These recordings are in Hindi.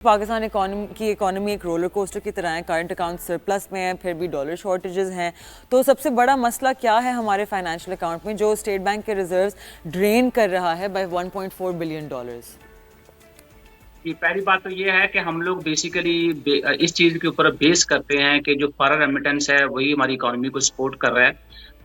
पाकिस्तान की इकोनॉमी एक रोलर कोस्टर की तरह है। करंट अकाउंट सरप्लस में है, फिर भी डॉलर शॉर्टेजेस हैं। तो सबसे बड़ा मसला क्या है हमारे फाइनेंशियल अकाउंट में जो स्टेट बैंक के रिजर्व्स ड्रेन कर रहा है बाय 1.4 बिलियन डॉलर्स? पहली बात तो ये है कि हम लोग बेसिकली इस चीज के ऊपर बेस करते हैं कि जो फॉरेन रेमिटेंस है वही हमारी इकोनॉमी को सपोर्ट कर रहा है।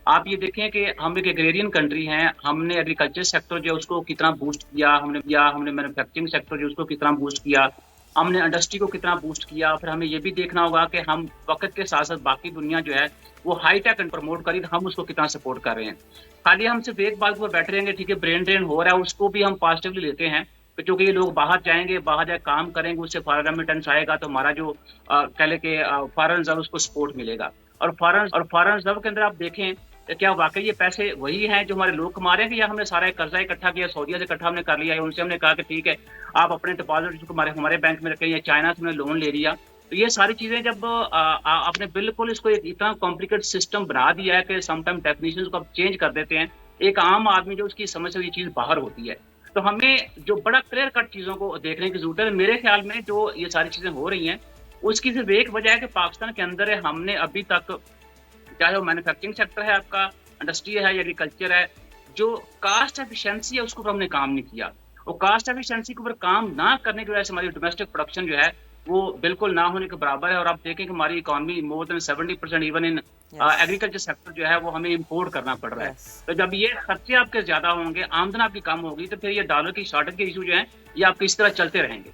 आप ये देखें कि हम एक एग्रेरियन कंट्री हैं। हमने एग्रीकल्चर सेक्टर जो है उसको कितना बूस्ट किया, हमने मैन्युफैक्चरिंग सेक्टर जो उसको कितना बूस्ट किया, हमने इंडस्ट्री को कितना बूस्ट किया। फिर हमें ये भी देखना होगा कि हम वक्त के साथ साथ बाकी दुनिया जो है वो हाई टेक प्रमोट करी, तो हम उसको कितना सपोर्ट कर रहे हैं। खाली हम सिर्फ एक बात पर बैठे रहेंगे, ठीक है ब्रेन ड्रेन हो रहा है, उसको भी हम पॉजिटिवली लेते हैं क्योंकि ये लोग बाहर जाएंगे, बाहर जाकर काम करेंगे, उससे फॉरेन रेमिटेंस आएगा तो हमारा जो कह ले के फॉरेन रिजर्व उसको सपोर्ट मिलेगा। और फॉरेन रिजर्व के अंदर आप देखें तो क्या वाकई ये पैसे वही हैं जो हमारे लोग कमा रहे हैं, या हमने सारा कर्जा इकट्ठा किया, सऊदीया से इकट्ठा हमने कर लिया है, उनसे हमने कहा कि ठीक है आप अपने डिपॉजिट हमारे हमारे बैंक में रखें, या चाइना से हमने लोन ले लिया। तो ये सारी चीजें जब आपने बिल्कुल इसको एक इतना कॉम्प्लिकेटेड सिस्टम बना दिया है कि समटाइम डेफिनेशन को आप चेंज कर देते हैं, एक आम आदमी जो उसकी समझ से ये चीज बाहर होती है। तो हमें जो बड़ा क्लियर कट चीजों को देखने की जरूरत है। मेरे ख्याल में जो ये सारी चीजें हो रही हैं उसकी सिर्फ एक वजह है कि पाकिस्तान के अंदर है, हमने अभी तक चाहे वो मैन्युफैक्चरिंग सेक्टर है, आपका इंडस्ट्री है या एग्रीकल्चर है, जो कास्ट एफिशिएंसी है उसके ऊपर हमने काम नहीं किया। वो कास्ट एफिशिएंसी के ऊपर काम ना करने की वजह से हमारी डोमेस्टिक प्रोडक्शन जो है वो बिल्कुल ना होने के बराबर है। और आप देखें कि हमारी economy more than 70% even in yes. Agriculture sector जो है वो हमें इम्पोर्ट करना पड़ रहा है। यस। तो जब ये खर्चे आपके ज्यादा होंगे, आमदन आपकी कम होगी, तो फिर ये डॉलर की शॉर्टेज के इशू जो है ये आपके इस तरह चलते रहेंगे।